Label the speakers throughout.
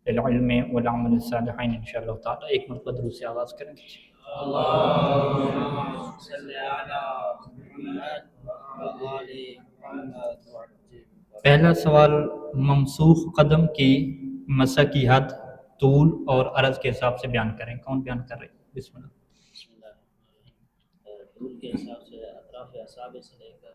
Speaker 1: للعلم والعمل الصالحین انشاءاللہ تعالی. ایک مرتبہ درود سے آغاز کریں گے.
Speaker 2: اللهم صل على محمد وآل محمد.
Speaker 1: پہلا سوال ممسوخ قدم کی مسح کی حد طول اور عرض کے حساب سے بیان کریں. کون بیان کر رہے ہیں؟ بسم اللہ.
Speaker 2: بسم اللہ طول کے حساب سے اطراف اعصاب سے لے کر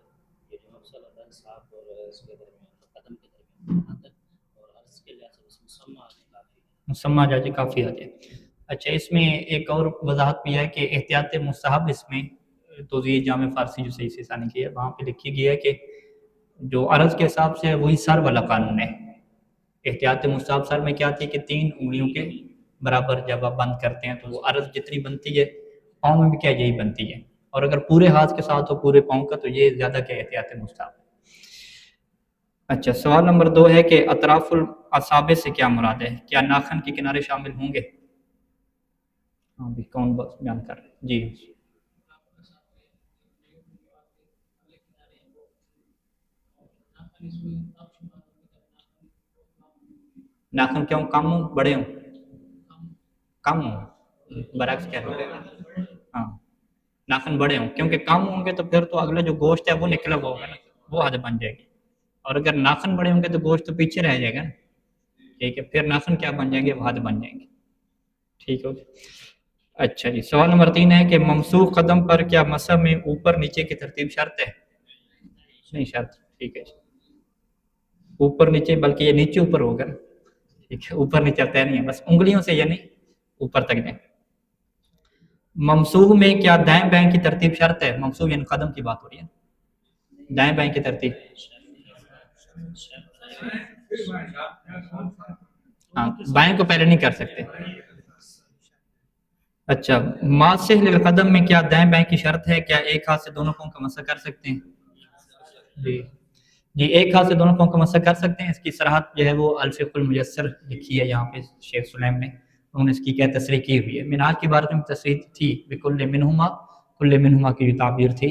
Speaker 2: یہ جو مفصل انصاب اور اس کے درمیان قدم کے درمیان تک اور عرض کے لحاظ سے مسمى کافی
Speaker 1: مسمى جاجے کافی آ جائے. اچھا اس میں ایک اور وضاحت بھی ہے کہ احتیاط مستحب اس میں توضیح جامع فارسی جو صحیح سے ثانی کی ہے وہاں پہ لکھی گئی ہے کہ جو عرض کے حساب سے وہی سر والا قانون ہے. احتیاط مستحب سر میں کیا تھی کہ 3 انگلیوں کے برابر جب آپ بند کرتے ہیں تو وہ عرض جتنی بنتی ہے پاؤں میں بھی کیا یہی بنتی ہے, اور اگر پورے ہاتھ کے ساتھ ہو پورے پاؤں کا تو یہ زیادہ کیا احتیاط مستحب ہے. اچھا سوال نمبر 2 ہے کہ اطراف الاصابع سے کیا مراد ہے؟ کیا ناخن کے کنارے شامل ہوں گے؟ ہاں بھی کون بیان کر رہے ہیں؟ جی ناخن کیوں کم ہوں بڑے ہوں؟ کم ہوں, برعکس کہہ رہے ہیں. ہاں ناخن بڑے ہوں, کیونکہ کم ہوں گے تو پھر تو اگلا جو گوشت ہے وہ نکلا ہوا ہوگا نا, وہ حد بن جائے گی. اور اگر ناخن بڑے ہوں گے تو گوشت تو پیچھے رہ جائے گا نا. ٹھیک ہے, پھر ناخن کیا بن جائیں گے؟ وہ حد بن جائیں گے. ٹھیک ہو گیا. اچھا جی سوال نمبر 3 ہے کہ ممسوخ قدم پر کیا مسح میں اوپر نیچے کی ترتیب شرط ہے؟ نہیں شرط. ٹھیک ہے جی, اوپر نیچے بلکہ یہ نیچے اوپر ہوگا نا. ٹھیک ہے, اوپر نیچے طے نہیں ہے, بس انگلیوں سے یعنی اوپر تک جائیں. ممسوح میں کیا دائیں بائیں کی ترتیب شرط ہے؟ ممسوح یعنی قدم کی بات ہو رہی ہے, دائیں بائیں کی ترتیب. ہاں بائیں کو پہلے نہیں کر سکتے. اچھا ماسح للقدم میں کیا دائیں بائیں کی شرط ہے؟ کیا ایک ہاتھ سے دونوں پاؤں کا مسح کر سکتے ہیں؟ جی ایک ہاتھ سے دونوں پاؤں کا مسح کر سکتے ہیں. اس کی صراحت جو ہے وہ الفقہ الميسر لکھی ہے یہاں پہ شیخ سلیم نے, انہوں نے اس کی کیا تصریح کی ہوئی ہے. منہاج کی عبارت میں تصریح تھی بکل منہما, کل منہما کی جو تعبیر تھی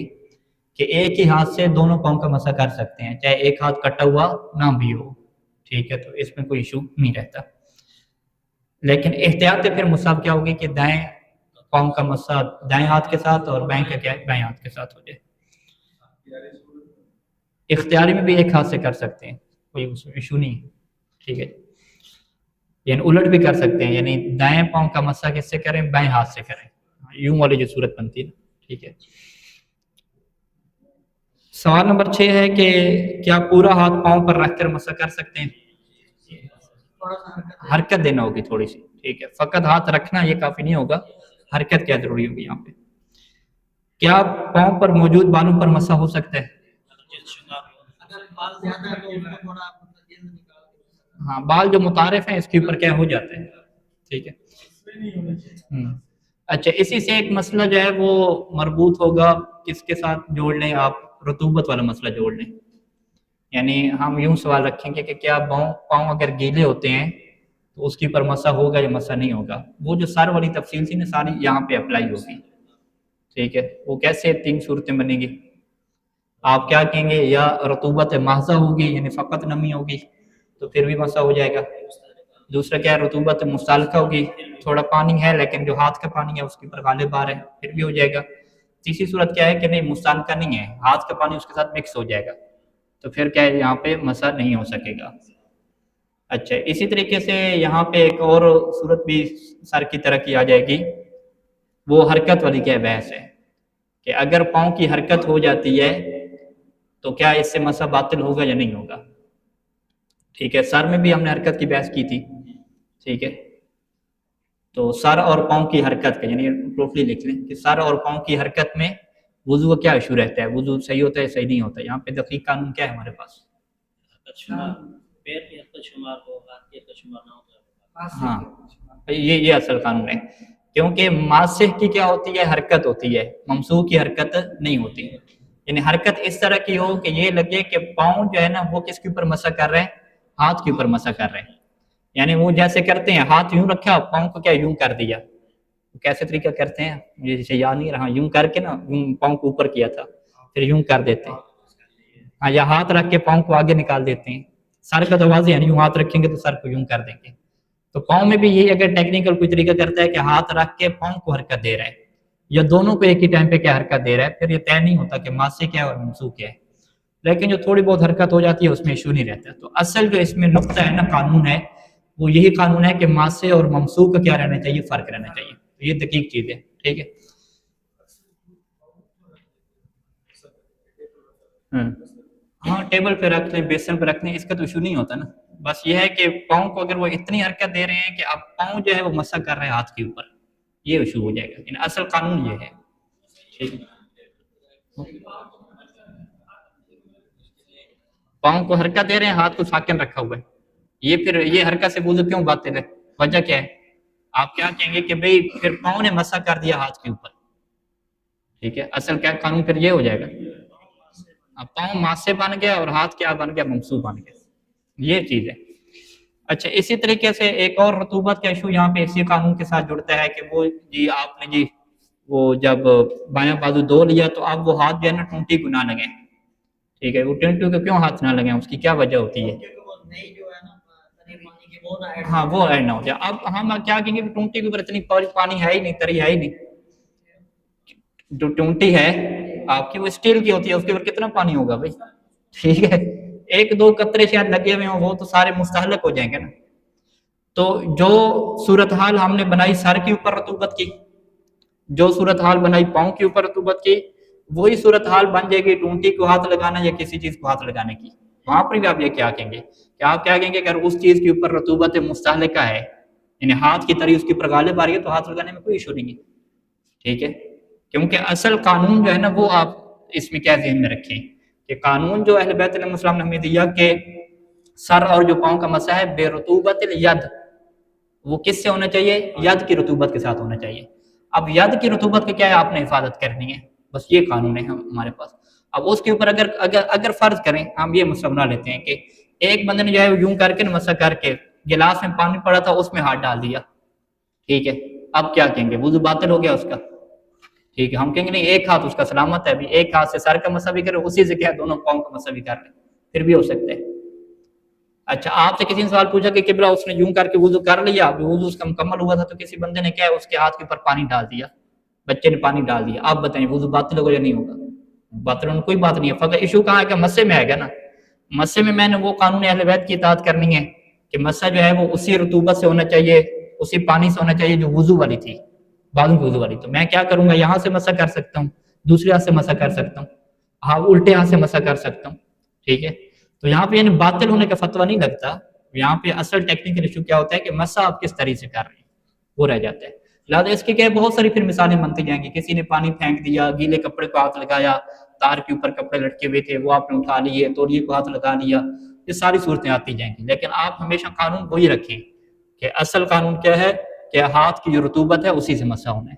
Speaker 1: کہ ایک ہی ہاتھ سے دونوں پاؤں کا مسح کر سکتے ہیں چاہے ایک ہاتھ کٹا ہوا نہ بھی ہو. ٹھیک ہے, تو اس میں کوئی ایشو نہیں رہتا. لیکن احتیاط پھر مصحف کیا ہوگی کہ دائیں پاؤں کا مسح دائیں ہاتھ کے ساتھ اور بائیں کا کیا بائیں ہاتھ کے ساتھ ہو جائے. اختیاری میں بھی ایک ہاتھ سے کر سکتے ہیں, کوئی ایشو نہیں. ٹھیک ہے, یعنی الٹ بھی کر سکتے ہیں, یعنی دائیں پاؤں کا مسح کس سے کریں؟ بائیں ہاتھ سے کریں, یوں والی جو صورت بنتی ہے. ٹھیک ہے. سوال نمبر 6 ہے کہ کیا پورا ہاتھ پاؤں پر رکھ کر مسح کر سکتے ہیں؟ حرکت دینا ہوگی تھوڑی سی. ٹھیک ہے, فقط ہاتھ رکھنا یہ کافی نہیں ہوگا, حرکت کیا ضروری ہوگی یہاں پہ. کیا پاؤں پر موجود بالوں پر مسح ہو سکتا ہے؟ ہاں بال جو متعارف ہیں اس کے اوپر کیا ہو جاتے ہیں. ٹھیک ہے. اچھا اسی سے ایک مسئلہ جو ہے وہ مربوط ہوگا, کس کے ساتھ جوڑ لیں آپ؟ رطوبت والا مسئلہ جوڑ لیں. یعنی ہم یوں سوال رکھیں گے کہ کیا پاؤں اگر گیلے ہوتے ہیں تو اس کے اوپر مسح ہوگا یا مسح نہیں ہوگا. وہ جو سر والی تفصیل تھی نا ساری یہاں پہ اپلائی ہوگی. ٹھیک ہے, وہ کیسے 3 صورتیں بنیں گی. آپ کیا کہیں گے, یا رطوبت محضہ ہوگی یعنی فقط نمی ہوگی تو پھر بھی مسح ہو جائے گا. دوسرا کیا ہے, رطوبت مستعلقہ ہوگی, تھوڑا پانی ہے لیکن جو ہاتھ کا پانی ہے اس کے اوپر غالب آ رہا ہے, پھر بھی ہو جائے گا. تیسری صورت کیا ہے کہ نہیں مستعلقہ نہیں ہے, ہاتھ کا پانی اس کے ساتھ مکس ہو جائے گا, تو پھر کیا ہے یہاں پہ مسح نہیں ہو سکے گا. اچھا اسی طریقے سے یہاں پہ ایک اور صورت بھی سر کی طرح کی آ جائے گی, وہ حرکت والی کیا بحث ہے کہ اگر پاؤں کی حرکت ہو جاتی ہے تو کیا اس سے مسح باطل ہوگا یا نہیں ہوگا. ٹھیک ہے, سر میں بھی ہم نے حرکت کی بحث کی تھی. ٹھیک ہے, تو سر اور پاؤں کی حرکت کا یعنی ٹوٹلی لکھ لیں کہ سر اور پاؤں کی حرکت میں وضو کا کیا ایشو رہتا ہے, وضو صحیح ہوتا ہے صحیح نہیں ہوتا. یہاں پہ دقیق قانون کیا ہے ہمارے پاس؟
Speaker 2: پیر کی حرکت شمار ہو, ہاتھ کی حرکت شمار نہ ہو.
Speaker 1: ہاں یہ اصل قانون ہے, کیونکہ ماسح کی کیا ہوتی ہے حرکت ہوتی ہے, ممسوح کی حرکت نہیں ہوتی. یعنی حرکت اس طرح کی ہو کہ یہ لگے کہ پاؤں جو ہے نا وہ کس کے اوپر مسح کر رہے ہیں, ہاتھ کے اوپر مسح کر رہے ہیں. یعنی وہ جیسے کرتے ہیں ہاتھ یوں رکھا پاؤں کو کیا یوں کر دیا, کیسے طریقہ کرتے ہیں مجھے جیسے یاد نہیں رہا, یوں کر کے نا یوں پاؤں کو اوپر کیا تھا پھر یوں کر دیتے ہیں. ہاں, یا ہاتھ رکھ کے پاؤں کو آگے نکال دیتے ہیں. سر کا تو واضح ہے, یوں ہاتھ رکھیں گے تو سر کو یوں کر دیں گے. تو پاؤں میں بھی یہی اگر ٹیکنیکل کوئی طریقہ کرتا ہے کہ ہاتھ رکھ کے پاؤں کو حرکت دے رہا ہے یا دونوں کو ایک ہی ٹائم پہ کیا حرکت دے رہا ہے، پھر یہ طے نہیں ہوتا کہ ماسے کیا ہے اور منسوخ کیا ہے، لیکن جو تھوڑی بہت حرکت ہو جاتی ہے اس میں ایشو نہیں رہتا. تو اصل جو اس میں نقطہ ہے نا، قانون ہے، وہ یہی قانون ہے کہ ماسے اور منسوخ کا کیا رہنا چاہیے، فرق رہنا چاہیے. تو یہ دقیق چیز ہے. ٹھیک ہے. ہاں ٹیبل پہ رکھ لیں، بیسن پہ رکھ لیں، اس کا تو ایشو نہیں ہوتا نا. بس یہ ہے کہ پاؤں کو اگر وہ اتنی حرکت دے رہے ہیں کہ اب پاؤں جو ہے وہ مسا کر رہے ہیں ہاتھ کے اوپر، یہ ایشو ہو جائے گا. لیکن اصل قانون یہ ہے. ٹھیک ہے. پاؤں کو حرکت دے رہے ہیں، ہاتھ کو ساکن رکھا ہوا ہے، یہ پھر یہ حرکت سے وضو کیوں باطل ہے؟ وجہ کیا ہے؟ آپ کیا کہیں گے کہ بھئی پھر پاؤں نے مسا کر دیا ہاتھ کے اوپر. ٹھیک ہے. اصل کیا قانون پھر یہ ہو جائے گا، اب پاؤں ماسے بن گیا اور ہاتھ کیا بن گیا، ممسوح بن گیا. یہ چیز ہے. اچھا اسی طریقے سے ایک اور رطوبت کا ایشو یہاں پہ اسی قانون کے ساتھ جڑتا ہے کہ وہ جی آپ نے جی وہ جب بایاں بازو دھو لیا تو اب وہ ہاتھ جو ہے نا ٹونٹی کو نہ لگیں. ٹھیک ہے. وہ ٹونٹی کو کیوں ہاتھ نہ لگیں، اس کی کیا وجہ ہوتی ہے؟ ہاں وہ ایڈ نہ ہو جائے. اب ہم کیا کہیں گے، ٹونٹی کے اوپر اتنی پانی ہے ہی نہیں، تری ہے ہی نہیں. جو ٹونٹی ہے آپ کی وہ اسٹیل کی ہوتی ہے، اس کے اوپر کتنا پانی ہوگا بھائی. ٹھیک ہے. ایک دو قطرے شاید لگے ہوئے ہوں، وہ تو سارے مستحلق ہو جائیں گے نا. تو جو صورتحال ہم نے بنائی سر کے اوپر رطوبت کی، جو صورتحال بنائی پاؤں کے اوپر رطوبت کی، وہی صورتحال بن جائے گی ٹونٹی کو ہاتھ لگانا یا کسی چیز کو ہاتھ لگانے کی. وہاں پر بھی آپ یہ کیا کہیں گے کہ آپ کیا کہیں گے کہ اگر اس چیز کے اوپر رطوبت مستحلقہ ہے، یعنی ہاتھ کی طرح اس کے اوپر غالب آ رہی ہے، تو ہاتھ لگانے میں کوئی ایشو نہیں ہے. ٹھیک ہے. کیونکہ اصل قانون جو ہے نا وہ آپ اس میں کیا ذہن میں رکھیں کہ قانون جو اہل بیت علیہ السلام نے ہمیں دیا کہ سر اور جو پاؤں کا مسح ہے بے رطوبت الید، وہ کس سے ہونا چاہیے؟ ید کی رطوبت کے ساتھ ہونا چاہیے. اب ید کی رطوبت کی کیا ہے، آپ نے حفاظت کرنی ہے. بس یہ قانون ہے ہمارے پاس. اب اس کے اوپر اگر فرض کریں، ہم یہ مسئلہ بنا لیتے ہیں کہ ایک بندے نے جو ہے یوں کر کے مسح کر کے گلاس میں پانی پڑا تھا اس میں ہاتھ ڈال دیا. ٹھیک ہے. اب کیا کہیں گے، وضو باطل ہو گیا اس کا. ٹھیک ہے. ہم کہیں گے نہیں، ایک ہاتھ اس کا سلامت ہے، ابھی ایک ہاتھ سے سر کا مسح بھی کرے، اسی سے کیا دونوں پاؤں کا مسح بھی کر لیں، پھر بھی ہو سکتا ہے. اچھا آپ سے کسی نے سوال پوچھا کہ قبلہ اس نے یوں کر کے وضو کر لیا، ابھی وضو اس کا مکمل ہوا تھا تو کسی بندے نے کیا ہے اس کے ہاتھ کے اوپر پانی ڈال دیا، بچے نے پانی ڈال دیا. آپ بتائیں وضو باطل ہوگا یا نہیں ہوگا؟ باطل ہونے کوئی بات نہیں ہے. فقط ایشو کہاں ہے کہ مسے میں ہے گا نا. مسے میں نے وہ قانون اہل بیت کی اطاعت کرنی ہے کہ مسح جو ہے وہ اسی رطوبت سے ہونا چاہیے، اسی پانی سے ہونا چاہیے جو وضو والی تھی، بعضوں کی وضو والی. تو میں کیا کروں گا، یہاں سے مسح کر سکتا ہوں، دوسرے ہاتھ سے مسح کر سکتا ہوں، ہاں الٹے ہاتھ سے مسح کر سکتا ہوں. ٹھیک ہے. تو یہاں پہ یعنی باطل ہونے کا فتویٰ نہیں لگتا. یہاں پہ اصل ٹیکنیکل ایشو کیا ہوتا ہے کہ مسح آپ کس طریقے سے کر رہے ہیں وہ رہ جاتا ہے. لہٰذا اس کے کیا بہت ساری پھر مثالیں بنتی جائیں گی. کسی نے پانی پھینک دیا، گیلے کپڑے کو ہاتھ لگایا، تار کے اوپر کپڑے لٹکے ہوئے تھے وہ آپ نے اٹھا لیے، تولیے کو ہاتھ لگا لیا، یہ ساری صورتیں آتی جائیں گی. لیکن آپ ہمیشہ قانون وہی رکھیں کہ اصل قانون کیا ہے کہ ہاتھ کی جو رطوبت ہے اسی سے مسح ہونا ہے.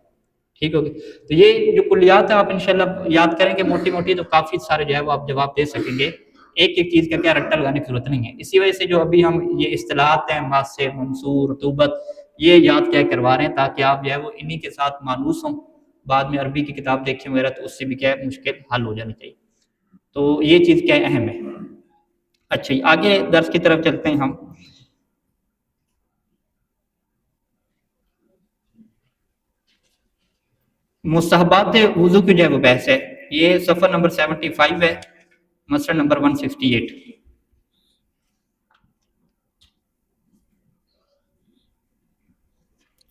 Speaker 1: ٹھیک ہوگی. تو یہ جو کلیات ہے آپ انشاءاللہ یاد کریں گے موٹی موٹی، تو کافی سارے جو ہے وہ آپ جواب دے سکیں گے. ایک ایک چیز کا کیا رٹا لگانے کی ضرورت نہیں ہے. اسی وجہ سے جو ابھی ہم یہ اصطلاحات ہیں ماسے، منصور، رطوبت، یہ یاد کیا کروا رہے ہیں تاکہ آپ جو ہے وہ انہی کے ساتھ مانوس ہوں. بعد میں عربی کی کتاب دیکھیں وغیرہ تو اس سے بھی کیا ہے مشکل حل ہو جانی چاہیے. تو یہ چیز کیا اہم ہے. اچھا آگے درس کی طرف چلتے ہیں ہم. مستحبات وضو کی جو ہے وہ بحث ہے. یہ صفحہ نمبر 75 ہے، مسئلہ نمبر 168.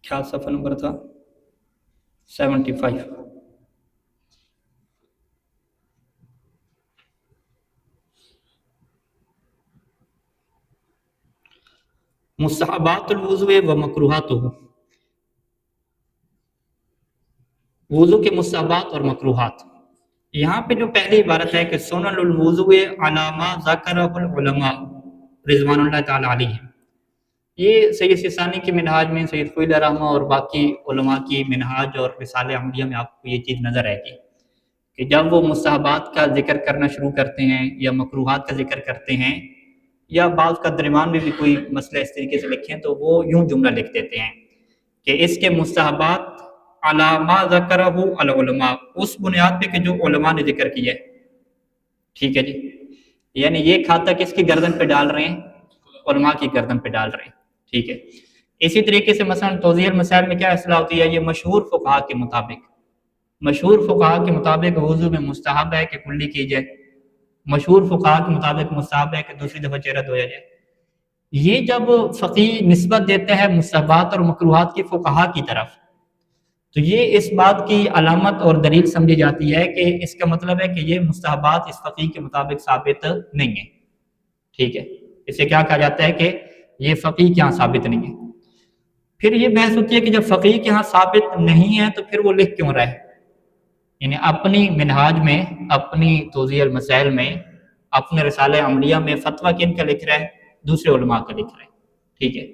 Speaker 1: کیا صفحہ نمبر تھا؟ 75. مستحبات الوضو و مکروہاتہ، وضو کے مستحبات اور مکروہات. یہاں پہ جو پہلی عبارت ہے کہ سنن الوضو علی ما ذکرہ العلماء رضوان اللہ تعالی علیہ، یہ سید سیستانی کی منہاج میں، سید خلیل رحمہ اور باقی علماء کی منہاج اور رسالہ عملیہ میں آپ کو یہ چیز نظر آئے گی کہ جب وہ مستحبات کا ذکر کرنا شروع کرتے ہیں یا مکروہات کا ذکر کرتے ہیں یا بعض کا درمیان میں بھی کوئی مسئلہ اس طریقے سے لکھیں تو وہ یوں جملہ لکھ دیتے ہیں کہ اس کے مستحبات علی ما ذکرہ العلماء، اس بنیاد پہ کہ جو علماء نے ذکر کیا ہے. ٹھیک ہے جی. یعنی یہ کھاتا کس کی گردن پہ ڈال رہے ہیں؟ علماء کی گردن پہ ڈال رہے ہیں. ٹھیک ہے. اسی طریقے سے مثلا توضیح المسائل میں کیا اصطلاح ہوتی ہے؟ یہ مشہور فقہا کے مطابق وضو میں مستحب ہے کہ کلی کی جائے، مشہور فقہا کے مطابق مستحب ہے کہ دوسری دفعہ چہرہ دھویا جائے۔ یہ جب فقیہ نسبت دیتے ہیں مستحبات اور مکروہات کی فقہا کی طرف، تو یہ اس بات کی علامت اور دلیل سمجھی جاتی ہے کہ اس کا مطلب ہے کہ یہ مستحبات اس فقیہ کے مطابق ثابت نہیں ہے، ٹھیک ہے، اسے کیا کہا جاتا ہے کہ یہ فقیہ کے ہاں ثابت نہیں ہے۔ پھر یہ بحث ہوتی ہے کہ جب فقیہ کے ہاں ثابت نہیں ہے تو پھر وہ لکھ کیوں رہا ہے؟ یعنی اپنی منہاج میں، اپنی توضیح المسائل میں، اپنے رسالہ عملیہ میں فتویٰ کن کا لکھ رہا ہے؟ دوسرے علماء کا لکھ رہا ہے، ٹھیک ہے۔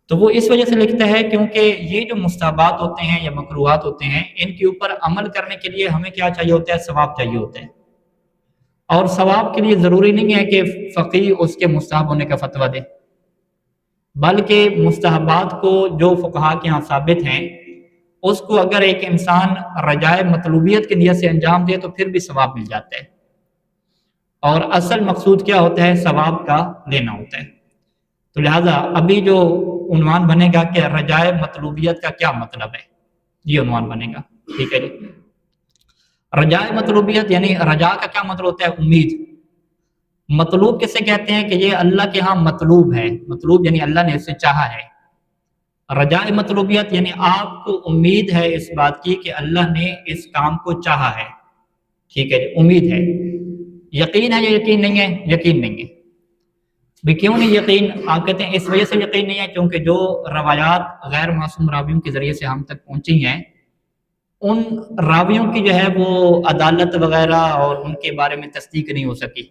Speaker 1: تو وہ اس وجہ سے لکھتا ہے کیونکہ یہ جو مستحبات ہوتے ہیں یا مکروہات ہوتے ہیں، ان کے اوپر عمل کرنے کے لیے ہمیں کیا چاہیے ہوتا ہے؟ ثواب چاہیے ہوتا ہے، اور ثواب کے لیے ضروری نہیں ہے کہ فقیہ اس کے مستحب ہونے کا فتویٰ دے، بلکہ مستحبات کو جو فقہا کے ہاں ثابت ہیں اس کو اگر ایک انسان رجائے مطلوبیت کی نیت سے انجام دے تو پھر بھی ثواب مل جاتا ہے، اور اصل مقصود کیا ہوتا ہے؟ ثواب کا لینا ہوتا ہے۔ تو لہٰذا ابھی جو عنوان بنے گا کہ رجائے مطلوبیت کا کیا مطلب ہے، یہ عنوان بنے گا، ٹھیک ہے جی۔ رجائے مطلوبیت یعنی رجا کا کیا مطلب ہوتا ہے؟ امید۔ مطلوب کسے کہتے ہیں؟ کہ یہ اللہ کے ہاں مطلوب ہے، مطلوب یعنی اللہ نے اسے چاہا ہے۔ رجائے مطلوبیت یعنی آپ کو امید ہے اس بات کی کہ اللہ نے اس کام کو چاہا ہے، ٹھیک ہے جی، امید ہے۔ یقین ہے یا یقین نہیں ہے؟ یقین نہیں ہے۔ بھی کیوں نہیں یقین؟ آپ کہتے ہیں اس وجہ سے یقین نہیں ہے کیونکہ جو روایات غیر معصوم راویوں کے ذریعے سے ہم تک پہنچی ہیں، ان راویوں کی جو ہے وہ عدالت وغیرہ اور ان کے بارے میں تصدیق نہیں ہو سکی۔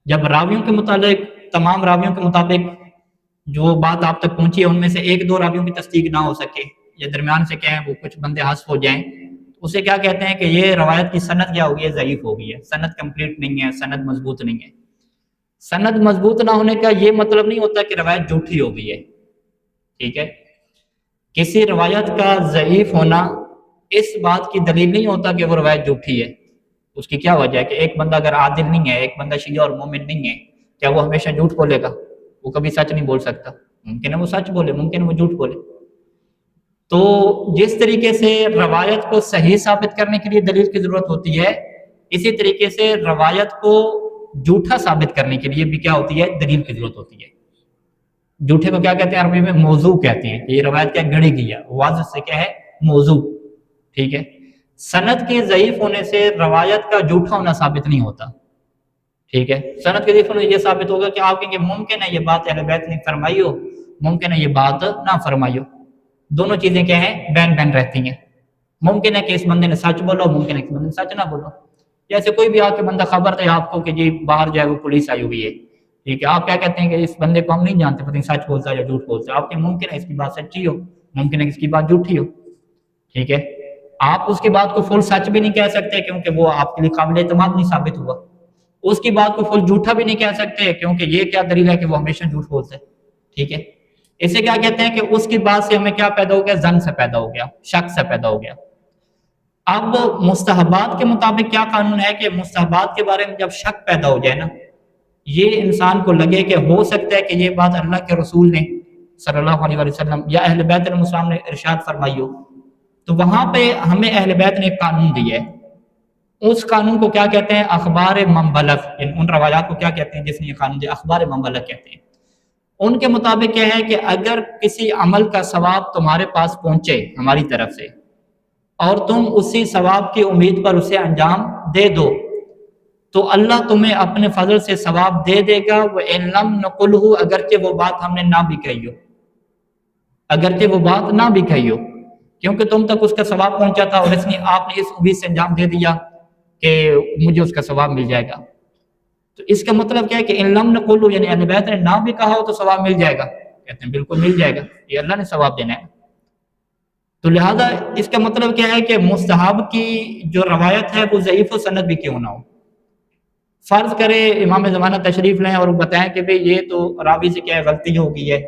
Speaker 1: جب راویوں کے متعلق، تمام راویوں کے مطابق جو بات آپ تک پہنچی ہے ان میں سے ایک دو راویوں کی تصدیق نہ ہو سکے یا درمیان سے کہیں وہ کچھ بندے حذف ہو جائیں، اسے کیا کہتے ہیں کہ یہ روایت کی سند کیا ہوگی ہے؟ ضعیف ہو گئی ہے، سند کمپلیٹ نہیں ہے، سند مضبوط نہیں ہے۔ سند مضبوط نہ ہونے کا یہ مطلب نہیں ہوتا کہ روایت جھوٹی ہو گئی ہے، ٹھیک ہے۔ کسی روایت کا ضعیف ہونا اس بات کی دلیل نہیں ہوتا کہ وہ روایت جھوٹی ہے۔ اس کی کیا وجہ ہے کہ ایک بندہ اگر عادل نہیں ہے، ایک بندہ شیعہ اور مومن نہیں ہے، کیا وہ ہمیشہ جھوٹ بولے گا؟ وہ کبھی سچ نہیں بول سکتا، ممکن ہے وہ سچ بولے، ممکن ہے وہ جھوٹ بولے۔ تو جس طریقے سے روایت کو صحیح ثابت کرنے کے لیے دلیل کی ضرورت ہوتی ہے، اسی طریقے سے روایت کو جھوٹا ثابت کرنے کے لیے بھی کیا ہوتی ہے؟ دلیل کی ضرورت ہوتی ہے۔ جھوٹے کو کیا کہتے ہیں؟ عربی میں موضوع کہتے ہیں کہ یہ روایت کیا گڑی گئی ہے، واضح سے کیا ہے؟ موضوع، ٹھیک ہے۔ سند کے ضعیف ہونے سے روایت کا جھوٹا ہونا ثابت نہیں ہوتا، ٹھیک ہے۔ سند کے ضعیف ہونے سے یہ ثابت ہوگا کہ آپ کہیں گے ممکن ہے یہ بات اہل بیت نے فرمائی ہو، ممکن ہے یہ بات نہ فرمائی ہو، دونوں چیزیں کیا ہیں؟ بین بین رہتی ہیں۔ ممکن ہے کہ اس بندے نے سچ بولو، ممکن ہے کہ اس بندے نے سچ نہ بولو۔ جیسے کوئی بھی آ کے بندہ خبر دے آپ کو کہ جی باہر جو ہے وہ پولیس آئی ہوئی ہے، ٹھیک ہے، آپ کیا کہتے ہیں کہ اس بندے کو ہم نہیں جانتے، پتہ نہیں سچ بولتا ہے یا جھوٹ بولتا ہے۔ آپ کے ممکن ہے اس کی بات سچی ہو، ممکن ہے کہ اس کی بات جھوٹی ہو، ٹھیک ہے۔ آپ اس کی بات کو فل سچ بھی نہیں کہہ سکتے کیونکہ وہ آپ کے لیے قابل اعتماد نہیں ثابت ہوا، اس کی بات کو فل جھوٹا بھی نہیں کہہ سکتے کیونکہ یہ کیا دلیل ہے کہ وہ ہمیشہ جھوٹ بولتا ہے، ٹھیک ہے۔ اسے کیا کہتے ہیں کہ اس کی بات سے ہمیں کیا پیدا ہو گیا؟ ظن سے پیدا ہو گیا، شک سے پیدا ہو گیا۔ اب مستحبات کے مطابق کیا قانون ہے کہ مستحبات کے بارے میں جب شک پیدا ہو جائے نا، یہ انسان کو لگے کہ ہو سکتا ہے کہ یہ بات اللہ کے رسول نے صلی اللہ علیہ وسلم یا اہل بیت علیہ السلام نے ارشاد فرمائی ہو، تو وہاں پہ ہمیں اہل بیت نے ایک قانون دیا ہے۔ اس قانون کو کیا کہتے ہیں؟ اخبار من بلغ، یعنی ان روایات کو کیا کہتے ہیں جس نے یہ قانون دیا؟ اخبار من بلغ کہتے ہیں۔ ان کے مطابق کیا ہے کہ اگر کسی عمل کا ثواب تمہارے پاس پہنچے ہماری طرف سے اور تم اسی ثواب کی امید پر اسے انجام دے دو تو اللہ تمہیں اپنے فضل سے ثواب دے دے گا، وَإِن لَمْ نَقُلْهُ، اگرچہ وہ بات ہم نے نہ بھی کہی ہو، اگرچہ وہ بات نہ بھی کہی ہو، کیونکہ تم تک اس کا ثواب پہنچا تھا اور آپ نے اس امید سے انجام دے دیا کہ مجھے اس کا ثواب مل جائے گا۔ تو اس کا مطلب کیا ہے کہ ان لم نقولو، یعنی اہل بیت نے نہ بھی کہا ہو تو ثواب مل جائے گا؟ کہتے ہیں بالکل مل جائے گا، یہ اللہ نے ثواب دینا ہے۔ تو لہذا اس کا مطلب کیا ہے کہ مستحب کی جو روایت ہے وہ ضعیف و سند بھی کیوں نہ ہو۔ فرض کرے امام زمانہ تشریف لیں اور بتائیں کہ بھئی یہ تو راوی سے کیا ہے غلطی ہو گئی ہے،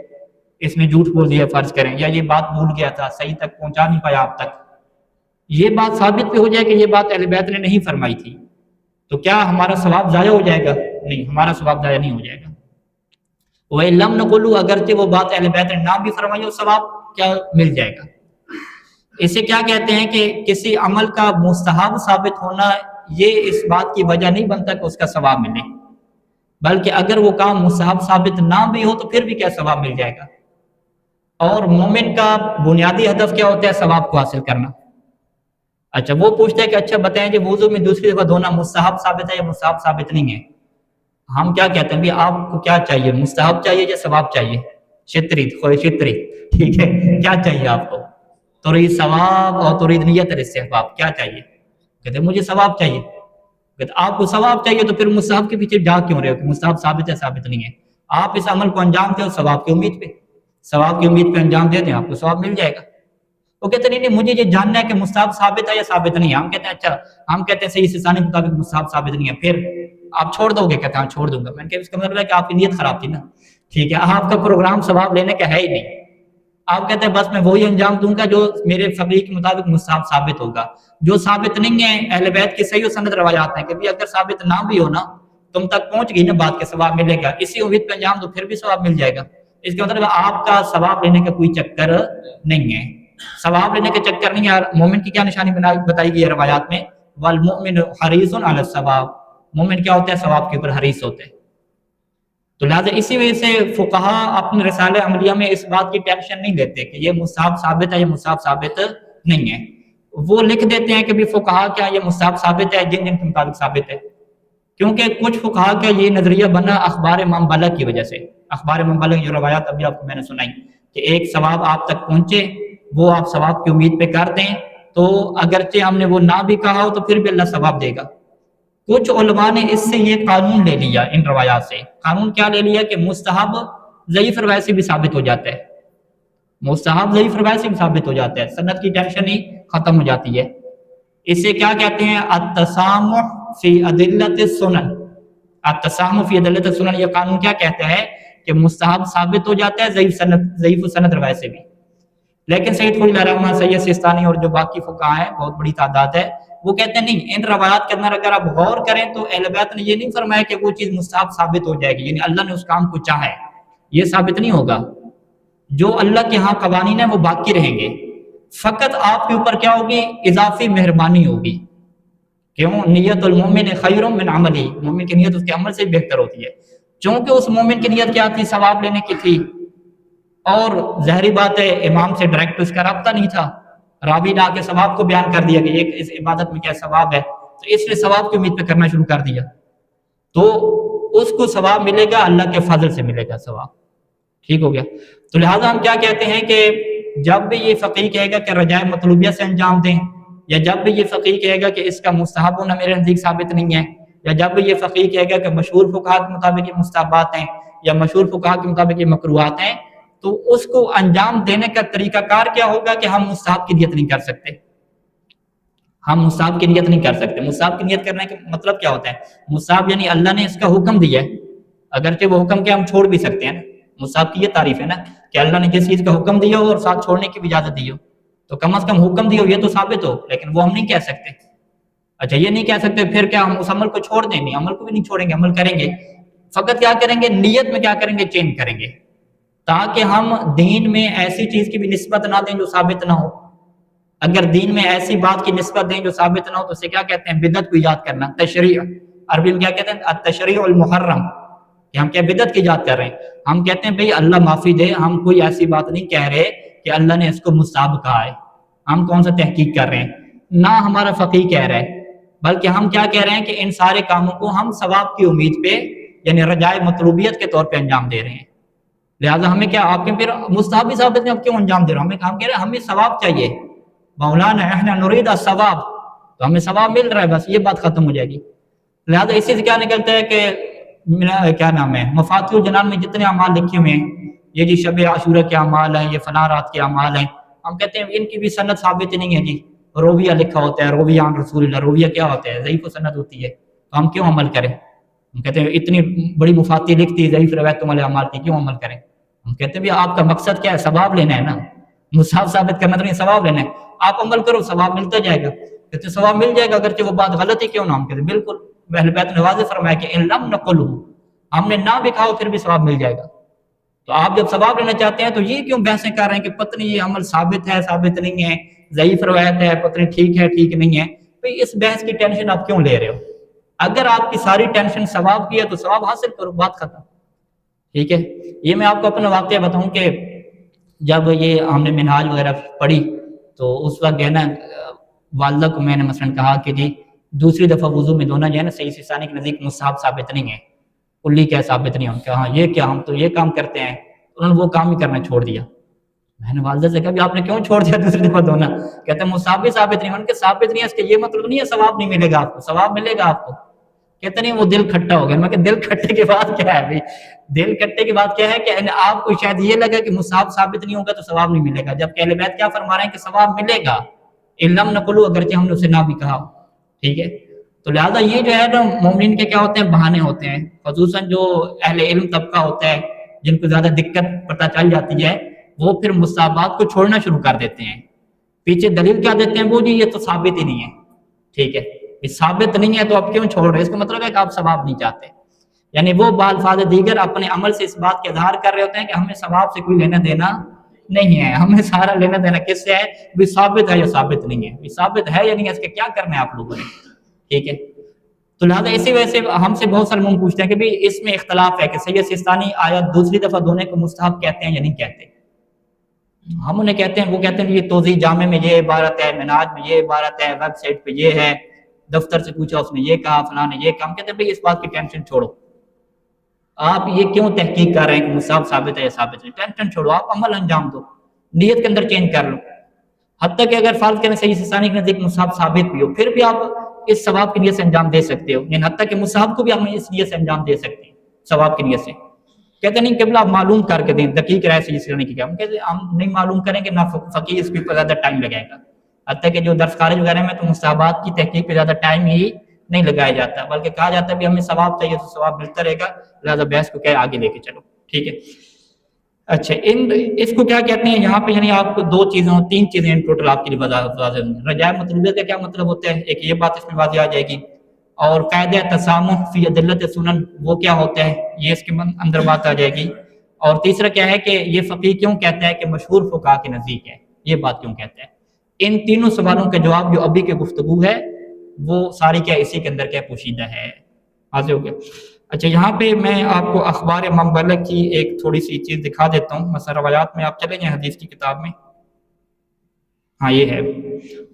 Speaker 1: اس نے جھوٹ بول دیا فرض کریں، یا یہ بات بھول گیا تھا، صحیح تک پہنچا نہیں پایا آپ تک، یہ بات ثابت بھی ہو جائے کہ یہ بات اہل بیت نے نہیں فرمائی تھی، تو کیا ہمارا ثواب ضائع ہو جائے گا؟ نہیں، ہمارا ثواب ضائع نہیں ہو جائے گا۔ وَإِن لَمْ نَقُلُ اگرچہ وہ بات اہل بیت نے نہ بھی فرمائی ہو ثواب کیا مل جائے گا. اسے کیا کہتے ہیں کہ کسی عمل کا مستحب ثابت ہونا یہ اس بات کی وجہ نہیں بنتا کہ اس کا ثواب ملے، بلکہ اگر وہ کام مستحب ثابت نہ بھی ہو تو پھر بھی کیا ثواب مل جائے گا. اور مومن کا بنیادی ہدف کیا ہوتا ہے؟ ثواب کو حاصل کرنا. اچھا وہ پوچھتا ہے کہ اچھا بتائیں جی وضو میں دوسری دفعہ دھونا مستحب ثابت ہے یا مستحب ثابت نہیں ہے؟ ہم کیا کہتے ہیں بھی آپ کو کیا چاہیے، مستحب چاہیے یا ثواب چاہیے؟ شتری خوش شتری، ٹھیک ہے، کیا چاہیے آپ کو؟ ترید ثواب اور ترید نیت الاستحباب، کیا چاہیے؟ کہتے ہیں مجھے ثواب چاہیے. کہتے آپ کو ثواب چاہیے تو پھر مستحب کے پیچھے جا کیوں رہے ہو کہ مستحب ثابت ہے ثابت نہیں ہے؟ آپ اس عمل کو انجام دیں ثواب کی امید پہ، ثواب کی امید پہ انجام دے دیں، آپ کو ثواب مل جائے گا. وہ کہتے ہیں نہیں مجھے یہ جاننا ہے کہ مستحب ثابت ہے یا ثابت نہیں ہے. ہم کہتے ہیں اچھا، ہم کہتے ہیں صحیح سیسانی مطابق مستحب ثابت نہیں ہے، پھر آپ چھوڑ دو گے؟ کہتے ہیں ہاں چھوڑ دوں گا. میں نے کہا اس کا مطلب ہے کہ آپ کی نیت خراب تھی نا، ٹھیک ہے، آپ کا پروگرام ثواب لینے کا ہے ہی نہیں. آپ کہتے ہیں بس میں وہی انجام دوں گا جو میرے فقیہ کے مطابق مستحب ثابت ہوگا. جو ثابت نہیں ہے اہل بیت کی صحیح و سند روایات ہیں کہ بھی اگر ثابت نہ بھی ہو نا، تم تک پہنچ گئی نا بات کے ثواب ملے گا، اسی امید پہ انجام دو پھر بھی ثواب مل جائے گا. اس کا مطلب آپ کا ثواب لینے کا کوئی چکر نہیں ہے، ثواب لینے کا چکر نہیں ہے. مومن کی کیا نشانی بتائی گئی ہے روایات میں؟ والمؤمن حریص علی الثواب، مومن کیا ہوتا ہے؟ ثواب کے اوپر حریص ہوتے ہیں. تو لہٰذا اسی وجہ سے فقہا اپنے رسالہ عملیہ میں اس بات کی ٹینشن نہیں لیتے کہ یہ مستحب ثابت ہے یا مستحب ثابت نہیں ہے. وہ لکھ دیتے ہیں کہ بھی فقہا کیا یہ مستحب ثابت ہے جن جن کے مطابق ثابت ہے. کیونکہ کچھ فقہا کا یہ نظریہ بنا اخبار امام بلخ کی وجہ سے. اخبار امام بلخ جو روایات ابھی آپ کو میں نے سنائی کہ ایک ثواب آپ تک پہنچے، وہ آپ ثواب کی امید پہ کر دیں تو اگرچہ ہم نے وہ نہ بھی کہا ہو تو پھر بھی اللہ ثواب دے گا. کچھ علماء نے اس سے یہ قانون لے لیا، ان روایات سے قانون کیا لے لیا کہ مستحب ضعیف روایت سے بھی ثابت ہو جاتا ہے، مستحب ضعیف روایت سے بھی ثابت ہو جاتا ہے، سند کی ٹینشن ہی ختم ہو جاتی ہے. اسے کیا کہتے ہیں؟ التسامح فی ادلۃ السنن. التسامح فی ادلۃ السنن، یہ قانون کیا کہتا ہے کہ مستحب ثابت ہو جاتا ہے ضعیف سند روایت سے بھی. لیکن سید خلیل الرحمن، سید سیستانی اور جو باقی فقہا ہیں، بہت بڑی تعداد ہے، وہ کہتے ہیں نہیں، ان روایات کے اندر اگر آپ غور کریں تو اہل بیت نے یہ نہیں فرمایا کہ وہ چیز مستحب ثابت ہو جائے گی، یعنی اللہ نے اس کام کو چاہا ہے، یہ ثابت نہیں ہوگا. جو اللہ کے ہاں قوانین ہیں وہ باقی رہیں گے، فقط آپ کے اوپر کیا ہوگی؟ اضافی مہربانی ہوگی. کیوں؟ نیت المومن خیر من عملی، مومن کی نیت اس کے عمل سے بہتر ہوتی ہے. چونکہ اس مومن کی نیت کیا تھی؟ ثواب لینے کی تھی، اور ظاہری بات ہے امام سے ڈائریکٹ اس کا رابطہ نہیں تھا، راوی نے آ کے ثواب کو بیان کر دیا کہ ایک اس عبادت میں کیا ثواب ہے، تو اس نے ثواب کی امید پہ کرنا شروع کر دیا، تو اس کو ثواب ملے گا، اللہ کے فضل سے ملے گا ثواب. ٹھیک ہو گیا؟ تو لہٰذا ہم کیا کہتے ہیں کہ جب بھی یہ فقیہ کہے گا کہ رجائے مطلوبیہ سے انجام دیں، یا جب بھی یہ فقیہ کہے گا کہ اس کا مستحب ہونا میرے نزدیک ثابت نہیں ہے، یا جب بھی یہ فقیہ کہے گا کہ مشہور فقہا کے مطابق یہ مستحبات ہیں یا مشہور فقہا کے مطابق یہ مکروہات ہیں، تو اس کو انجام دینے کا طریقہ کار کیا ہوگا کہ ہم مستحب کی نیت نہیں کر سکتے. ہم مستحب کی نیت نہیں کر سکتے. مستحب کی نیت کرنے کا مطلب کیا ہوتا ہے؟ مستحب یعنی اللہ نے اس کا حکم دیا ہے، اگرچہ وہ حکم کیا ہم چھوڑ بھی سکتے ہیں نا. مستحب کی یہ تعریف ہے نا کہ اللہ نے جس چیز کا حکم دیا ہو اور ساتھ چھوڑنے کی بھی اجازت دی ہو، تو کم از کم حکم دیا ہو یہ تو ثابت ہو، لیکن وہ ہم نہیں کہہ سکتے. اچھا یہ نہیں کہہ سکتے، پھر کیا ہم اس عمل کو چھوڑ دیں؟ نہیں، عمل کو بھی نہیں چھوڑیں گے، عمل کریں گے. فقط کیا کریں گے؟ نیت میں کیا کریں گے؟ چینج کریں گے، تاکہ ہم دین میں ایسی چیز کی بھی نسبت نہ دیں جو ثابت نہ ہو. اگر دین میں ایسی بات کی نسبت دیں جو ثابت نہ ہو تو اسے کیا کہتے ہیں؟ بدعت کو ایجاد کرنا. تشریع، عربی میں کیا کہتے ہیں؟ التشریع المحرم، کہ ہم کیا بدعت کی ایجاد کر رہے ہیں. ہم کہتے ہیں بھئی اللہ معافی دے، ہم کوئی ایسی بات نہیں کہہ رہے کہ اللہ نے اس کو مستحب کہا ہے، ہم کون سا تحقیق کر رہے ہیں، نہ ہمارا فقیہ کہہ رہا ہے، بلکہ ہم کیا کہہ رہے ہیں کہ ان سارے کاموں کو ہم ثواب کی امید پہ یعنی رجائے مطلوبیت کے طور پہ انجام دے رہے ہیں. لہٰذا ہمیں کیا، آپ کے پھر مستحب بھی ثابت نہیں، اب کیوں انجام دے رہا ہوں؟ ہم کہہ رہے ہیں ہمیں ثواب چاہیے، مولانا احنا نرید الثواب، تو ہمیں ثواب مل رہا ہے، بس یہ بات ختم ہو جائے گی. لہٰذا اسی سے کیا نکلتا ہے کہ کیا نام ہے، مفاتیح الجنان میں جتنے اعمال لکھے ہوئے ہیں، یہ جی شب عاشورہ کے اعمال ہیں، یہ فلاں رات کے اعمال ہیں، ہم کہتے ہیں ان کی بھی سند ثابت نہیں ہے. جی رویہ لکھا ہوتا ہے، رویہ عن رسول اللہ، رویہ کیا ہوتا ہے؟ ضعیف سند ہوتی ہے، تو ہم کیوں عمل کریں؟ ہم کہتے ہیں اتنی بڑی مفاتیح لکھتی ہے ضعیف روایت تمہارے اعمال کی، کیوں عمل کریں؟ ہم کہتے ہیں بھی آپ کا مقصد کیا ہے؟ ثواب لینا ہے نا، مصحف ثابت کرنا تو نہیں، ثواب لینا ہے. آپ عمل کرو، ثواب ملتا جائے گا. کہتے ہیں ثواب مل جائے گا اگرچہ وہ بات غلط ہی کیوں نہ. ہم کہتے ہیں بالکل، اہل بیت نے واضح فرمایا کہ ان لم نقلہ، ہم نے نہ بھی کہا پھر بھی ثواب مل جائے گا. تو آپ جب ثواب لینا چاہتے ہیں تو یہ کیوں بحثیں کر رہے ہیں کہ پتہ نہیں یہ عمل ثابت ہے ثابت نہیں ہے، ضعیف روایت ہے، پتہ نہیں ٹھیک ہے ٹھیک نہیں ہے؟ بھئی اس بحث کی ٹینشن آپ کیوں لے رہے ہو؟ اگر آپ کی ساری ٹینشن ثواب کی ہے تو ثواب حاصل کرو، بات ختم، ٹھیک ہے؟ یہ میں آپ کو اپنا واقعہ بتاؤں کہ جب یہ ہم نے منہاج وغیرہ پڑھی تو اس وقت جو ہے نا والدہ کو میں نے مثلاً کہا کہ جی دوسری دفعہ وضو میں دھونا جو ہے نا صحیح سستانی کے نزدیک مستحب ثابت نہیں ہے، کلی کیا ثابت نہیں ہے؟ کہ ہاں یہ کیا، ہم تو یہ کام کرتے ہیں۔ انہوں نے وہ کام ہی کرنا چھوڑ دیا۔ میں نے والدہ سے کہا بھی آپ نے کیوں چھوڑ دیا دوسری دفعہ دھونا؟ کہتے ہیں مستحب بھی ثابت نہیں ہے۔ ان کے ثابت نہیں ہے اس کے یہ مطلب نہیں ہے ثواب نہیں ملے گا آپ کو، ثواب ملے گا آپ کو۔ کہتے نہیں وہ دل کھٹا ہو گیا۔ میں کہ دل کھٹے کی بات کیا ہے بھائی؟ دل کھٹے کی بات کیا ہے کہ آپ کو شاید یہ لگا کہ مستحب ثابت نہیں ہوگا تو ثواب نہیں ملے گا، جب اہل بیت کیا فرما رہے ہیں کہ ثواب ملے گا، علم نقلو، اگرچہ ہم نے اسے نہ بھی کہا، ٹھیک ہے؟ تو لہٰذا یہ جو ہے نا مومنین کے کیا ہوتے ہیں، بہانے ہوتے ہیں، خصوصاً جو اہل علم طبقہ ہوتا ہے جن کو زیادہ دقت پتہ چل جاتی ہے وہ پھر مستحبات کو چھوڑنا شروع کر دیتے ہیں۔ پیچھے دلیل کیا دیتے ہیں وہ جی یہ تو ثابت ہی نہیں ہے، ٹھیک ہے؟ یہ ثابت نہیں ہے تو آپ کیوں چھوڑ رہے ہیں؟ اس کا مطلب ہے کہ آپ ثواب نہیں چاہتے، یعنی وہ بالفاظ دیگر اپنے عمل سے اس بات کے اظہار کر رہے ہوتے ہیں کہ ہمیں ثواب سے کوئی لینا دینا نہیں ہے، ہمیں سارا لینا دینا کس سے ہے؟ بھی ثابت ہے یا ثابت نہیں ہے، بھی ثابت ہے یا نہیں ہے، اس کے کیا کرنا ہے آپ لوگوں نے، ٹھیک ہے؟ تو لہٰذا اسی وجہ سے ہم سے بہت سارے لوگ پوچھتے ہیں کہ بھی اس میں اختلاف ہے کہ سید سستانی آیا دوسری دفعہ دھونے کو مستحب کہتے ہیں یا نہیں کہتے؟ ہم انہیں کہتے ہیں، وہ کہتے ہیں یہ توضیح جامع میں یہ عبارت ہے، منہاج میں یہ عبارت ہے، ویب سائٹ پہ یہ ہے، دفتر سے پوچھا اس نے یہ کہا، فلاں نے یہ کہا۔ ہم کہتے ہیں بھئی اس بات کی ٹینشن چھوڑو، آپ یہ کیوں تحقیق کر رہے ہیں کہ مصحف ثابت ہے یا ثابت نہیں؟ ٹینشن چھوڑو، آپ عمل انجام دو، نیت کے اندر چینج کر لو۔ حتیٰ کہ اگر فرض کریں صحیح سستانی کے نزدیک مصحف ثابت بھی ہو پھر بھی آپ اس ثواب کی نیت سے انجام دے سکتے ہو، یعنی حتیٰ کہ مصحف کو بھی آپ اس نیت سے انجام دے سکتے ہیں ثواب کی نیت سے۔ کہتے نہیں قبلہ آپ معلوم کر کے دیں، دقیق رائے سے جس نے کیا، ہم کہتے ہیں ہم نہیں معلوم کریں کہ نہ فقیر اس پہ زیادہ ٹائم لگائے گا، حتیٰ کہ جو درس خارج وغیرہ میں تو مستحبات کی تحقیق پہ زیادہ ٹائم ہی نہیں لگایا جاتا، بلکہ کہا جاتا ہے بھی ہمیں ثواب چاہیے تو ثواب ملتا رہے گا، لہٰذا بحث کو کیا آگے لے کے چلو، ٹھیک ہے؟ اچھا اس کو کیا کہتے ہیں یہاں پہ؟ یعنی آپ کو تین چیزیں ٹوٹل آپ کے لیے واضح۔ رجاء مطلوبیت کا کیا مطلب ہوتا ہے؟ ایک یہ بات اس میں واضح آ جائے گی، اور قاعدہ تسامح فی ادلت سنن وہ کیا ہوتا ہے یہ اس کے اندر بات آ جائے گی، اور تیسرا کیا ہے کہ یہ فقیہ کیوں کہتا ہے کہ مشہور فقہاء کے نزدیک ہے، یہ بات کیوں کہتا ہے۔ ان تینوں سوالوں کا جواب جو ابھی کی گفتگو ہے وہ ساری کیا اسی کے اندر کیا پوشیدہ ہے، واضح ہو گیا؟ اچھا یہاں پہ میں آپ کو اخبار امام بلخ کی ایک تھوڑی سی چیز دکھا دیتا ہوں، مثلا روایات میں آپ چلے جائیں حدیث کی کتاب میں، ہاں یہ ہے،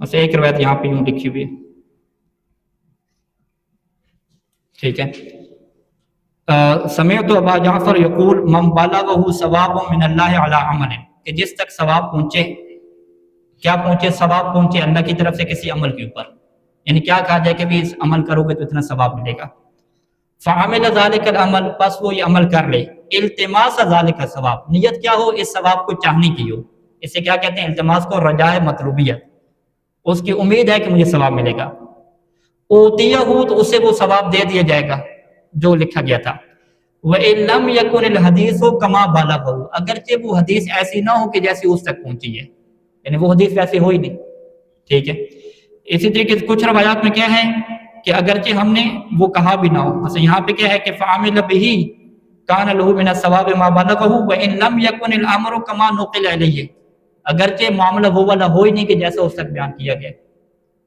Speaker 1: بس ایک روایت یہاں پہ یوں لکھی ہوئی ہے، ٹھیک ہے؟ سمعت ابا جعفر یقول من بلغہ ثواب من اللہ علی عمل، کہ جس تک ثواب پہنچے، کیا پہنچے؟ ثواب پہنچے اللہ کی طرف سے کسی عمل کے اوپر، یعنی کیا کہا جائے کہ بھی اس عمل کرو گے تو اتنا ثواب ملے گا، فعمل ذلك العمل، پس وہ یہ عمل کر لے، التماس ذلك الثواب، نیت کیا ہو؟ اس ثواب کو چاہنے کی ہو، اسے کیا کہتے ہیں؟ التماس کو رجائے مطلوبیت، اس کی امید ہے کہ مجھے ثواب ملے گا، اوتیہ ہو تو اسے وہ ثواب دے دیا جائے گا جو لکھا گیا تھا، وَإِن لَمْ يَكُنِ الْحَدِيثُ كَمَا بَلَغَهُ، اگرچہ وہ حدیث ایسی نہ ہو کہ جیسی اس تک پہنچی ہے، یعنی وہ حدیث ویسے ہو ہی نہیں، ٹھیک ہے؟ اسی طریقے سے کچھ روایات میں کیا ہے کہ اگرچہ ہم نے وہ کہا بھی نہ ہو، مثلا یہاں پہ کیا ہے کہ فَعَمِلَ بِهِ كَانَ لَهُ مِنَ الثَّوَابِ مَا بَلَغَهُ وَإِن لَمْ يَكُنِ الْأَمْرُ كَمَا نُقِلَ إِلَيْهِ، اگرچہ معاملہ وہ والا ہو ہی نہیں کہ جیسا اس تک بیان کیا گیا،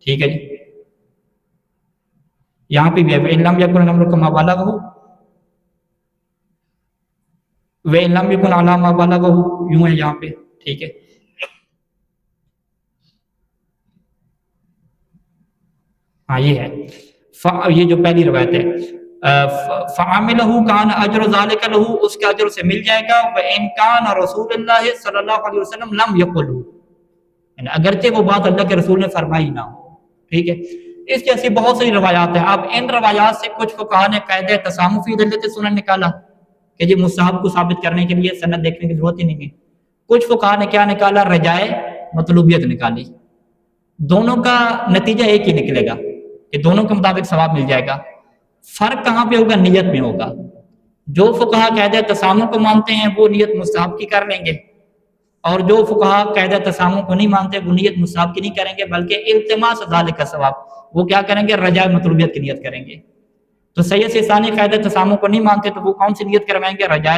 Speaker 1: ٹھیک ہے جی؟ یہاں پہ بھی ہے وَإِن لَمْ يَكُنِ الْأَمْرُ كَمَا بَلَغَهُ وَإِن لَمْ يَكُنْ عَلَىٰ مَا بَلَغَهُ، یوں ہے یہاں پہ، ٹھیک ہے؟ ہاں یہ ہے، یہ جو پہلی روایت ہے، فَعَمِلَهُ كَانَ أَجْرُ ذَلِكَ لَهُ، اس کے اجر سے مل جائے گا، وَإِن كَانَ رسول اللہ صلی اللہ علیہ وسلم لم يقله، یعنی اگرچہ وہ بات اللہ کے رسول نے فرمائی نہ ہو، ٹھیک ہے؟ اس جیسی بہت سی روایات ہیں۔ اب ان روایات سے کچھ فقہاء نے قاعدہ تسامح فی ادلت سنن نکالا کہ جی مستحب کو ثابت کرنے کے لیے سند دیکھنے کی ضرورت ہی نہیں ہے، کچھ فقہاء نے کیا نکالا؟ رجائے مطلوبیت نکالی، دونوں کا نتیجہ ایک ہی نکلے گا کہ دونوں کے مطابق ثواب مل جائے گا، فرق کہاں پہ ہوگا؟ نیت میں ہوگا۔ جو فقہاء قاعدہ تسامح کو مانتے ہیں وہ نیت مستحب کی کر لیں گے، اور جو فقہاء قاعدہ تسامح کو نہیں مانتے وہ نیت مستحب کی نہیں کریں گے بلکہ التماس ذالک ثواب، وہ کیا کریں گے؟ رجاء مطلوبیت کی نیت کریں گے۔ تو سید سستانی قاعدہ تسامح کو نہیں مانتے تو وہ کون سی نیت کروائیں گے؟ رجاء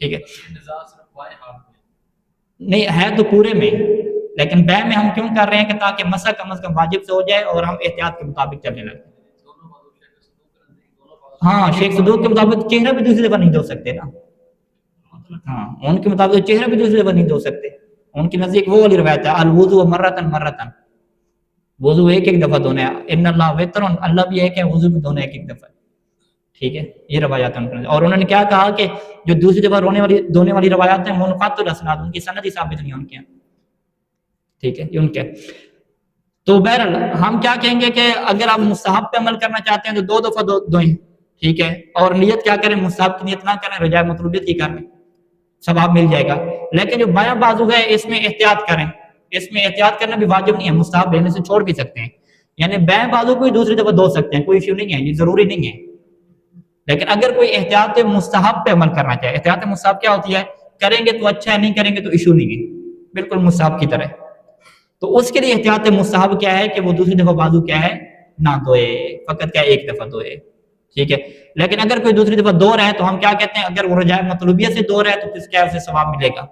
Speaker 1: ٹھیک ہے نہیں ہے تو پورے میں, لیکن بے میں ہم کیوں کر رہے ہیں کہ تاکہ مسح کم از کم واجب سے ہو جائے اور ہم احتیاط کے مطابق چلنے لگیں. ہاں شیخ صدوق کے مطابق چہرہ بھی دوسری دفعہ نہیں دھو سکتے نا, ہاں ان کے مطابق چہرہ بھی دوسری دفعہ نہیں دھو سکتے. ان کے نزدیک وہ والی روایت ہے الوضو مرتن مرتن, وضو ایک ایک دفعہ دھونا ہے, ان اللہ وتر, اللہ بھی ایک ہے, وضو بھی دھونا ایک ایک دفعہ. ٹھیک ہے, یہ روایات ہیں ان کے. اور انہوں نے کیا کہا کہ جو دوسری دفعہ دھونے والی روایات ہیں منقطع الاسناد, ان کی سند ہی ثابت نہیں ان کے. ٹھیک ہے یہ ان کے. تو بہرحال ہم کیا کہیں گے کہ اگر آپ مستحب پہ عمل کرنا چاہتے ہیں تو 2 دفعہ دھوئیں, ٹھیک ہے, اور نیت کیا کریں, مستحب کی نیت نہ کریں, رجاء مطلوبیت ہی کریں, ثواب مل جائے گا. لیکن جو بایاں بازو ہے اس میں احتیاط کریں, اس میں احتیاط کرنا بھی واجب نہیں ہے, مستحب لینے سے چھوڑ بھی سکتے ہیں. یعنی بایاں بازو کو دوسری دفعہ دھو سکتے ہیں, کوئی ایشو نہیں ہے, یہ ضروری نہیں ہے. لیکن اگر کوئی احتیاط مستحب پہ عمل کرنا چاہے, احتیاط مستحب کیا ہوتی ہے, کریں گے تو اچھا ہے, نہیں کریں گے تو ایشو نہیں ہے, بالکل مستحب کی طرح. تو اس کے لیے احتیاط مستحب کیا ہے کہ وہ دوسری دفعہ بازو کیا ہے نہ دھوئے, فقط کیا ایک دفعہ دھوئے. ٹھیک ہے, لیکن اگر کوئی دوسری دفعہ دھو رہا ہے تو ہم کیا کہتے ہیں, اگر وہ رجاء مطلوبیت سے دھو رہا ہے تو کس کیا اسے ثواب ملے گا.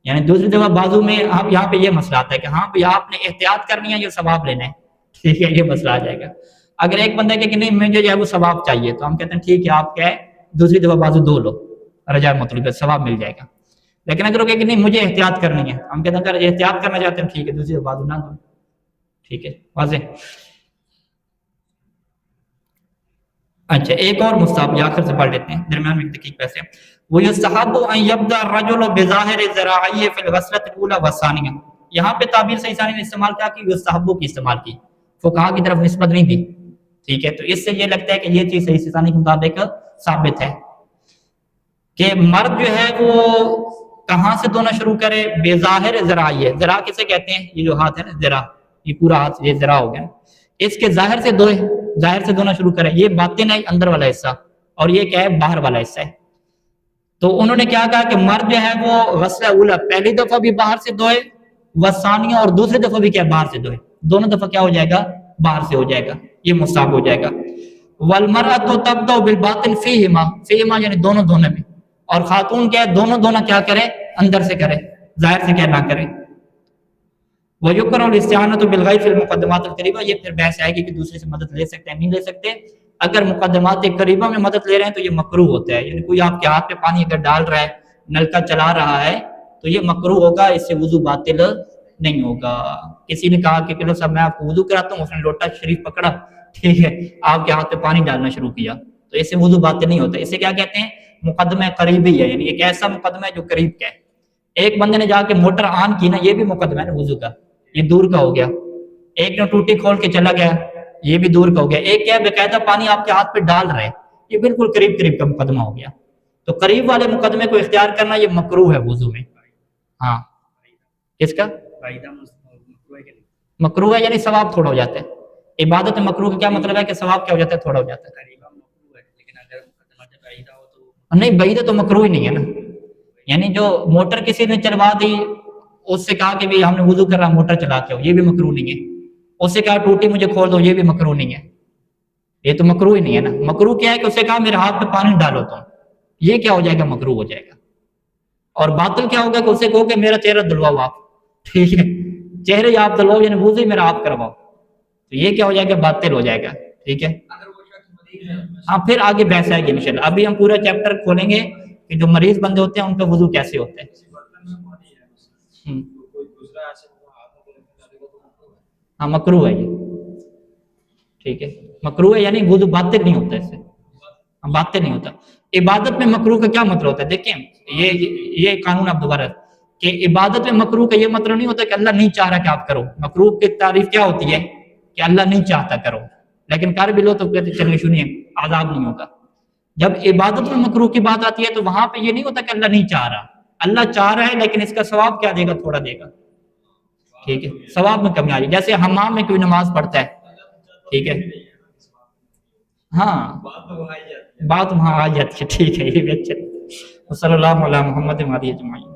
Speaker 1: یعنی دوسری دفعہ بازو میں ہم یہاں پہ یہ مسئلہ آتا ہے کہ ہاں بھائی آپ نے احتیاط کرنی ہے, یہ ثواب لینا ہے. ٹھیک ہے, یہ مسئلہ آ جائے گا. اگر ایک بندہ کہ نہیں مجھے جو ہے وہ ثواب چاہیے, تو ہم کہتے ہیں ٹھیک ہے آپ کیا ہے دوسری دفعہ بازو دھو لو, رجاء مطلوبیت ثواب مل جائے گا. لیکن اگر وہ کہ نہیں مجھے احتیاط کرنی ہے, ہم کہتے ہیں اگر احتیاط کرنا چاہتے ہیں ٹھیک ہے دوسری دفعہ بازو نہ دھو. ٹھیک ہے واضح. اچھا ایک اور مستحب آخر سے پڑھ لیتے ہیں, درمیان میں ایک دقیق پیسے. وہ یستحب ان یبدا الرجل بظاہر ذراعیہ فی الغسلۃ الاولى والثانیہ. یہاں پہ تعبیر صحیح ثانی نے استعمال کیا کہ یستحب کی استعمال کی, فقہا کی طرف نسبت نہیں دی. ٹھیک ہے, تو اس سے یہ لگتا ہے کہ یہ چیز صحیح ثانی کے مطابق ثابت ہے کہ مرد جو ہے وہ کہاں سے دھونا شروع کرے, بظاہر ذراعیہ. ذرا کسے کہتے ہیں, یہ جو ہاتھ ہے نا ذرا, یہ پورا ہاتھ یہ ذرا ہو گیا, اس کے ظاہر سے دھوئے, ظاہر سے دھونا شروع کرے. یہ باطن ہے اندر والا حصہ, اور یہ کیا ہے باہر والا حصہ ہے. تو انہوں نے کیا کہا کہ مرد جو ہے وہ غسل اولا پہلی دفعہ بھی باہر سے دھوئے, وثانیہ اور دوسری دفعہ بھی کیا باہر سے دھوئے, دونوں دفعہ کیا ہو جائے گا باہر سے ہو جائے گا, یہ مستحب ہو جائے گا. والمرأۃ تبدأ بالباطن فیہما, فیہما یعنی دونوں دھونے میں, اور خاتون کیا ہے دونوں دھونا کیا کرے اندر سے کرے, ظاہر سے کیا نہ کرے. وَيُكْرَهُ الْإِسْتِعَانَةُ بِالْغَيْرِ فِي الْمُقَدِّمَاتِ الْقَرِيبَةِ. یہ پھر بحث آئے گی کہ دوسرے سے مدد لے سکتے ہیں نہیں لے سکتے. اگر مقدمات قریبہ میں مدد لے رہے ہیں تو یہ مکروہ ہوتا ہے, یعنی کوئی آپ کے ہاتھ پہ پانی اگر ڈال رہا ہے, نلکا چلا رہا ہے, تو یہ مکروہ ہوگا, اس سے وضو باطل نہیں ہوگا. کسی نے کہا کہ چلو صاحب میں آپ کو وضو کراتا ہوں, اس نے لوٹا شریف پکڑا, ٹھیک ہے, آپ کے ہاتھ پہ پانی ڈالنا شروع کیا, تو اس سے وضو باطل نہیں ہوتا. اسے کیا کہتے ہیں مقدمہ قریبی ہے, یعنی ایک ایسا مقدمہ ہے جو قریب کا ہے. ایک بندے نے جا کے موٹر آن کی نا, یہ بھی مقدمہ ہے نا وضو کا, یہ دور کا ہو گیا. ایک نے ٹوٹی کھول کے چلا گیا, یہ بھی دور کا ہو گیا. ایک کیا باقاعدہ پانی آپ کے ہاتھ پہ ڈال رہے, یہ بالکل قریب قریب کا مقدمہ ہو گیا. تو قریب والے مقدمے کو اختیار کرنا یہ مکروہ ہے وضو میں. ہاں کس کا مکروہ ہے, یعنی ثواب تھوڑا ہو جاتا ہے. عبادت مکروہ کا کیا مطلب ہے کہ ثواب کیا ہو جاتا ہے تھوڑا ہو جاتا ہے. نہیں بعیدہ تو مکروہ ہی نہیں ہے نا, یعنی جو موٹر کسی نے چلوا دی, اس سے کہا کہ ہم نے وضو کر رہا موٹر چلا کے, یہ بھی مکروہ نہیں ہے. اس سے کہا ٹوٹی مجھے کھول دو, یہ بھی مکروہ نہیں ہے. یہ تو مکروہ ہی نہیں ہے نا. مکروہ کیا ہے کہ اس سے کہا میرے ہاتھ پہ پانی ڈالو تم, یہ کیا ہو جائے گا مکروہ ہو جائے گا. اور باطل کیا ہوگا کہ اسے کہو کہ میرا چہرہ دھلواؤ آپ, ٹھیک ہے, چہرے آپ دھلواؤ یعنی وضو میرا آپ کرواؤ, تو یہ کیا ہو جائے گا باطل ہو جائے گا. ٹھیک ہے, ہاں پھر آگے بحث آئے گی انشاءاللہ. ابھی ہم پورا چیپٹر کھولیں گے کہ جو مریض بندے ہوتے ہیں ان کا وضو کیسے ہوتا ہے. ہاں مکروہ ہے یہ, ٹھیک ہے, مکروہ ہے یعنی وضو باطل نہیں ہوتا, اس سے باطل نہیں ہوتا. عبادت میں مکروہ کا کیا مطلب ہوتا ہے, دیکھیں یہ قانون آپ دوبارہ, کہ عبادت میں مکروہ کا یہ مطلب نہیں ہوتا کہ اللہ نہیں چاہ رہا کہ آپ کرو. مکروہ کی تعریف کیا ہوتی ہے کہ اللہ نہیں چاہتا کرو, لیکن کر بھی لو تو کہتے چلے سنیے عذاب نہیں ہوگا. جب عبادت میں مکروہ کی بات آتی ہے تو وہاں پہ یہ نہیں ہوتا کہ اللہ نہیں چاہ رہا, اللہ چاہ رہا ہے لیکن اس کا ثواب کیا دے گا, تھوڑا دے گا. ٹھیک ہے, ثواب میں کمی آ جائے, جیسے حمام میں کوئی نماز پڑھتا ہے, ٹھیک ہے, ہاں بات وہاں آ جاتی ہے. ٹھیک ہے, یہ بھی اچھا. صلی اللہ علیہ محمد و آلہ اجمعین.